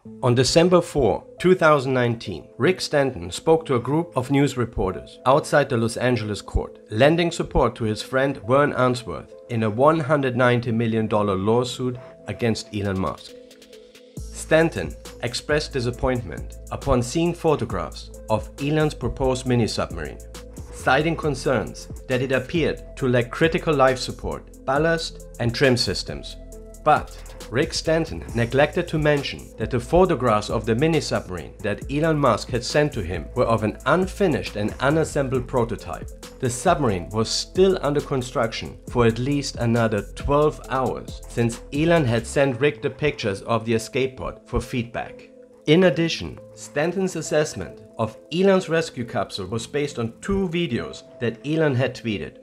On December 4, 2019, Rick Stanton spoke to a group of news reporters outside the Los Angeles court, lending support to his friend Vern Unsworth in a $190 million lawsuit against Elon Musk. Stanton expressed disappointment upon seeing photographs of Elon's proposed mini-submarine, citing concerns that it appeared to lack critical life support, ballast and trim systems. But Rick Stanton neglected to mention that the photographs of the mini-submarine that Elon Musk had sent to him were of an unfinished and unassembled prototype. The submarine was still under construction for at least another 12 hours since Elon had sent Rick the pictures of the escape pod for feedback. In addition, Stanton's assessment of Elon's rescue capsule was based on 2 videos that Elon had tweeted.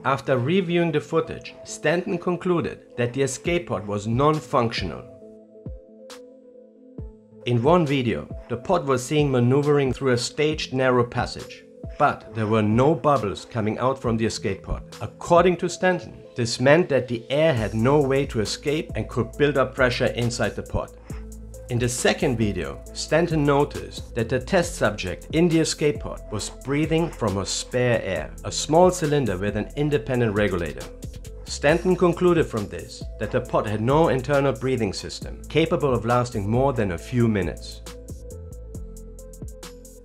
After reviewing the footage, Stanton concluded that the escape pod was non-functional. In one video, the pod was seen maneuvering through a staged narrow passage, but there were no bubbles coming out from the escape pod. According to Stanton, this meant that the air had no way to escape and could build up pressure inside the pod. In the second video, Stanton noticed that the test subject in the escape pod was breathing from a spare air, a small cylinder with an independent regulator. Stanton concluded from this that the pod had no internal breathing system capable of lasting more than a few minutes.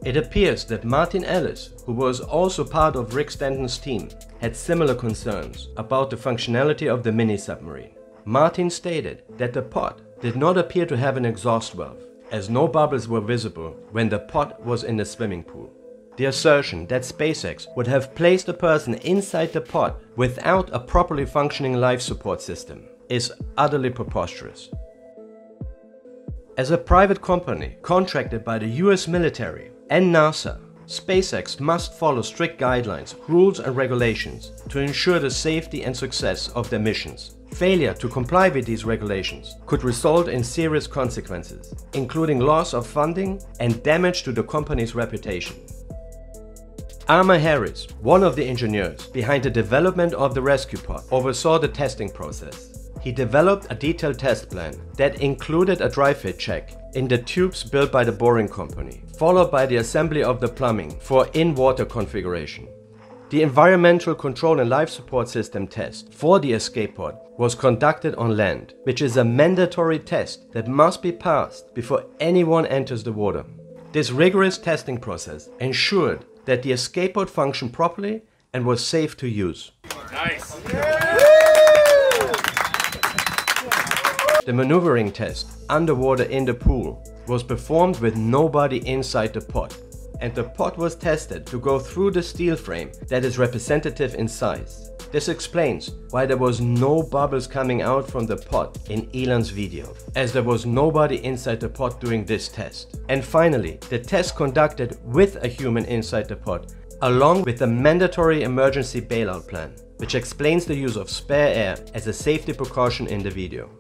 It appears that Martin Ellis, who was also part of Rick Stanton's team, had similar concerns about the functionality of the mini-submarine. Martin stated that the pod did not appear to have an exhaust valve, as no bubbles were visible when the pod was in the swimming pool. The assertion that SpaceX would have placed a person inside the pod without a properly functioning life support system is utterly preposterous. As a private company contracted by the US military and NASA, SpaceX must follow strict guidelines, rules and regulations to ensure the safety and success of their missions. Failure to comply with these regulations could result in serious consequences, including loss of funding and damage to the company's reputation. Amar Harris, one of the engineers behind the development of the rescue pod, oversaw the testing process. He developed a detailed test plan that included a dry fit check in the tubes built by the Boring Company, followed by the assembly of the plumbing for in-water configuration. The environmental control and life support system test for the escape pod was conducted on land, which is a mandatory test that must be passed before anyone enters the water. This rigorous testing process ensured that the escape pod functioned properly and was safe to use. Nice. The maneuvering test underwater in the pool was performed with nobody inside the pod, and the pod was tested to go through the steel frame that is representative in size. This explains why there was no bubbles coming out from the pod in Elon's video, as there was nobody inside the pod doing this test. And finally, the test conducted with a human inside the pod, along with the mandatory emergency bailout plan, which explains the use of spare air as a safety precaution in the video.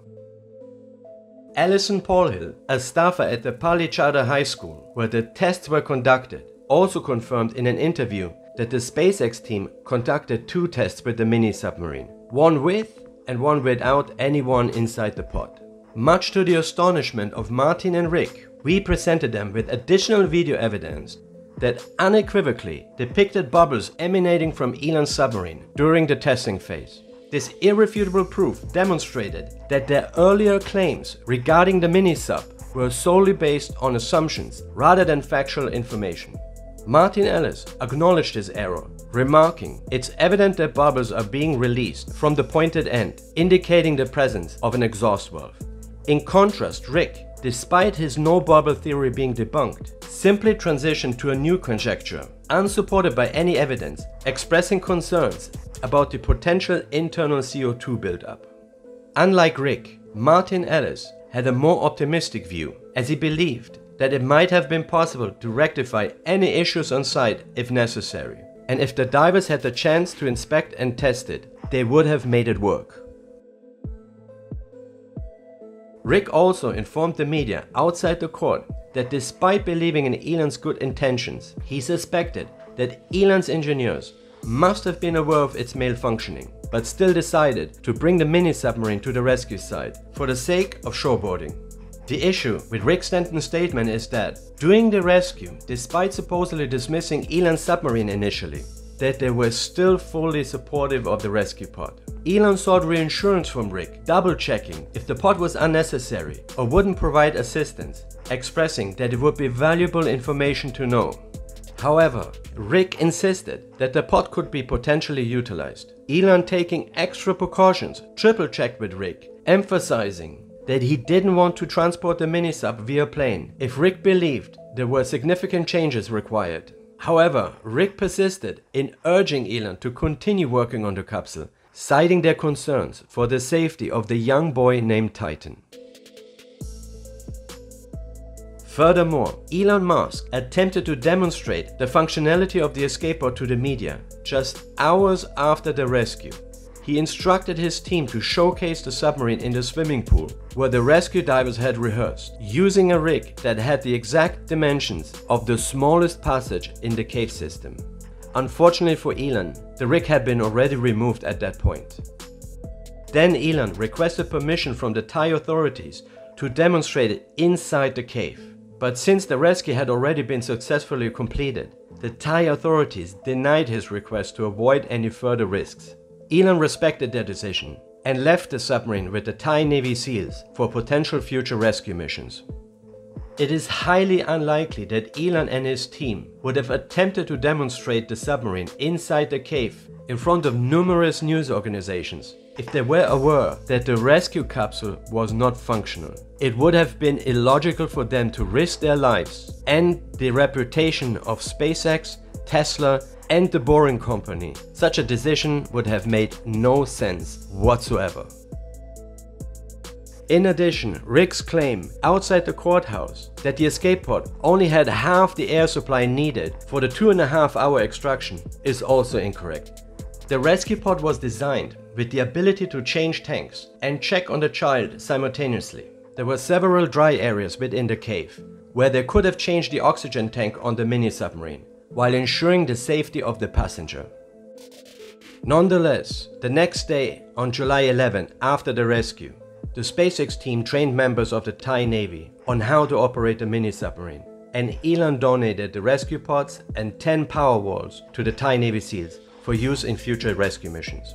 Alison Paulhill, a staffer at the Pali Charter High School, where the tests were conducted, also confirmed in an interview that the SpaceX team conducted 2 tests with the mini-submarine, one with and one without anyone inside the pod. Much to the astonishment of Martin and Rick, we presented them with additional video evidence that unequivocally depicted bubbles emanating from Elon's submarine during the testing phase. This irrefutable proof demonstrated that their earlier claims regarding the mini-sub were solely based on assumptions rather than factual information. Martin Ellis acknowledged his error, remarking, "It's evident that bubbles are being released from the pointed end, indicating the presence of an exhaust valve." In contrast, Rick, despite his no-bubble theory being debunked, simply transitioned to a new conjecture, unsupported by any evidence, expressing concerns about the potential internal CO2 buildup. Unlike Rick, Martin Ellis had a more optimistic view, as he believed that it might have been possible to rectify any issues on site if necessary, and if the divers had the chance to inspect and test it, they would have made it work. Rick also informed the media outside the court that despite believing in Elon's good intentions, he suspected that Elon's engineers must have been aware of its malfunctioning, but still decided to bring the mini-submarine to the rescue site for the sake of showboarding. The issue with Rick Stanton's statement is that during the rescue, despite supposedly dismissing Elon's submarine initially, that they were still fully supportive of the rescue pod. Elon sought reassurance from Rick, double-checking if the pod was unnecessary or wouldn't provide assistance, expressing that it would be valuable information to know. However, Rick insisted that the pod could be potentially utilized. Elon, taking extra precautions, triple-checked with Rick, emphasizing that he didn't want to transport the mini-sub via plane if Rick believed there were significant changes required. However, Rick persisted in urging Elon to continue working on the capsule, citing their concerns for the safety of the young boy named Titan. Furthermore, Elon Musk attempted to demonstrate the functionality of the escape pod to the media just hours after the rescue. He instructed his team to showcase the submarine in the swimming pool where the rescue divers had rehearsed, using a rig that had the exact dimensions of the smallest passage in the cave system. Unfortunately for Elon, the rig had been already removed at that point. Then Elon requested permission from the Thai authorities to demonstrate it inside the cave. But since the rescue had already been successfully completed, the Thai authorities denied his request to avoid any further risks. Elon respected their decision and left the submarine with the Thai Navy SEALs for potential future rescue missions. It is highly unlikely that Elon and his team would have attempted to demonstrate the submarine inside the cave in front of numerous news organizations if they were aware that the rescue capsule was not functional. It would have been illogical for them to risk their lives and the reputation of SpaceX, Tesla, and the Boring Company. Such a decision would have made no sense whatsoever. In addition, Rick's claim outside the courthouse that the escape pod only had half the air supply needed for the 2.5-hour extraction is also incorrect. The rescue pod was designed with the ability to change tanks and check on the child simultaneously. There were several dry areas within the cave where they could have changed the oxygen tank on the mini-submarine, while ensuring the safety of the passenger. Nonetheless, the next day, on July 11, after the rescue, the SpaceX team trained members of the Thai Navy on how to operate the mini-submarine, and Elon donated the rescue pods and 10 power walls to the Thai Navy SEALs for use in future rescue missions.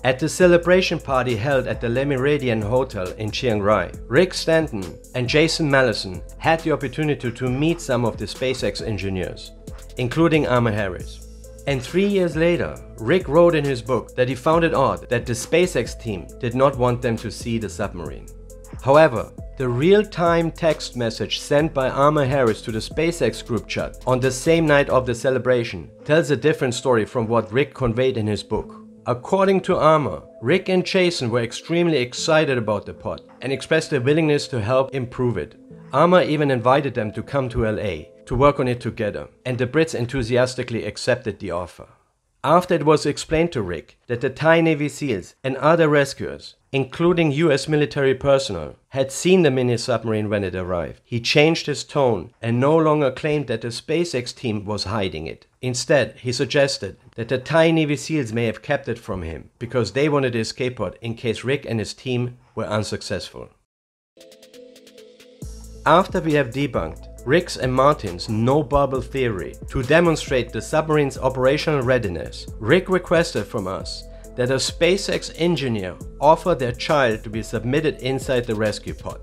At the celebration party held at the Le Méridien Hotel in Chiang Rai, Rick Stanton and Jason Mallison had the opportunity to meet some of the SpaceX engineers, including Armor Harris. And 3 years later, Rick wrote in his book that he found it odd that the SpaceX team did not want them to see the submarine. However, the real-time text message sent by Armor Harris to the SpaceX group chat on the same night of the celebration tells a different story from what Rick conveyed in his book. According to Armor, Rick and Jason were extremely excited about the pod and expressed their willingness to help improve it. Armor even invited them to come to LA to work on it together, and the Brits enthusiastically accepted the offer. After it was explained to Rick that the Thai Navy SEALs and other rescuers, including US military personnel, had seen the mini-submarine when it arrived, he changed his tone and no longer claimed that the SpaceX team was hiding it. Instead, he suggested that the Thai Navy SEALs may have kept it from him because they wanted the escape pod in case Rick and his team were unsuccessful. After we have debunked Rick's and Martin's no bubble theory to demonstrate the submarine's operational readiness, Rick requested from us that a SpaceX engineer offer their child to be submitted inside the rescue pod.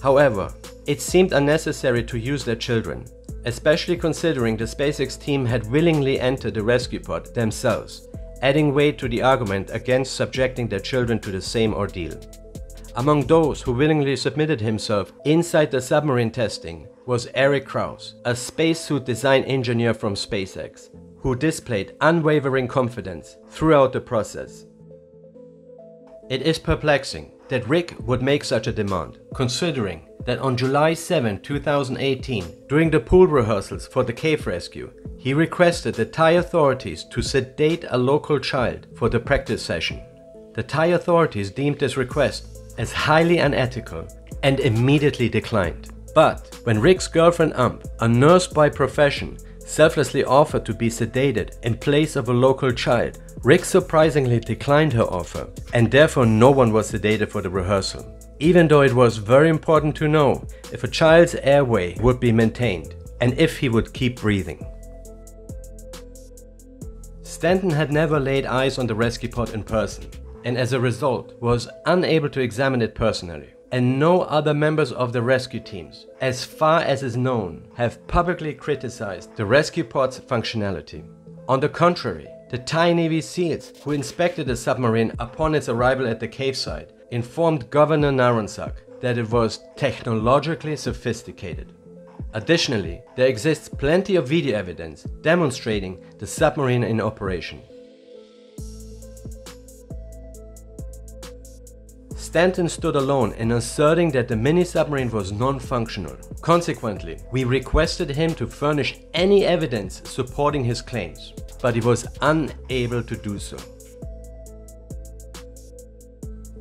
However, it seemed unnecessary to use their children, especially considering the SpaceX team had willingly entered the rescue pod themselves, adding weight to the argument against subjecting their children to the same ordeal. Among those who willingly submitted himself inside the submarine testing was Eric Krause, a spacesuit design engineer from SpaceX, who displayed unwavering confidence throughout the process. It is perplexing that Rick would make such a demand, considering that on July 7, 2018, during the pool rehearsals for the cave rescue, he requested the Thai authorities to sedate a local child for the practice session. The Thai authorities deemed this request as highly unethical and immediately declined. But when Rick's girlfriend a nurse by profession, selflessly offered to be sedated in place of a local child, Rick surprisingly declined her offer, and therefore no one was sedated for the rehearsal. even though it was very important to know if a child's airway would be maintained and if he would keep breathing. Stanton had never laid eyes on the rescue pod in person, and as a result was unable to examine it personally. And no other members of the rescue teams, as far as is known, have publicly criticized the rescue pod's functionality. On the contrary, the Thai Navy SEALs who inspected the submarine upon its arrival at the cave site informed Governor Naransak that it was technologically sophisticated. Additionally, there exists plenty of video evidence demonstrating the submarine in operation. Stanton stood alone in asserting that the mini-submarine was non-functional. Consequently, we requested him to furnish any evidence supporting his claims, but he was unable to do so.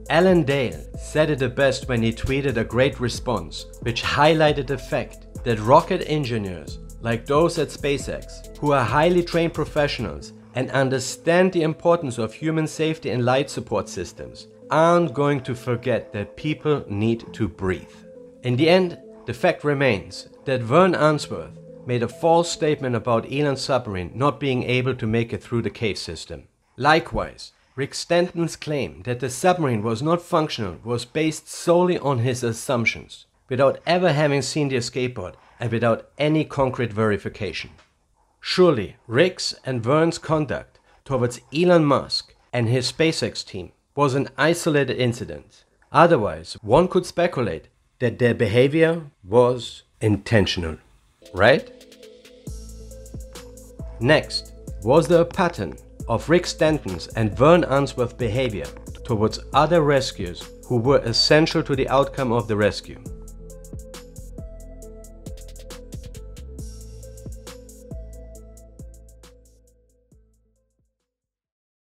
Alan Dale said it the best when he tweeted a great response, which highlighted the fact that rocket engineers, like those at SpaceX, who are highly trained professionals and understand the importance of human safety and life support systems, aren't going to forget that people need to breathe. In the end, the fact remains that Vern Ainsworth made a false statement about Elon's submarine not being able to make it through the cave system. Likewise, Rick Stanton's claim that the submarine was not functional was based solely on his assumptions, without ever having seen the escape pod and without any concrete verification. Surely, Rick's and Vern's conduct towards Elon Musk and his SpaceX team was an isolated incident. Otherwise, one could speculate that their behavior was intentional, right? Next, was there a pattern of Rick Stanton's and Vern Ainsworth's behavior towards other rescuers who were essential to the outcome of the rescue?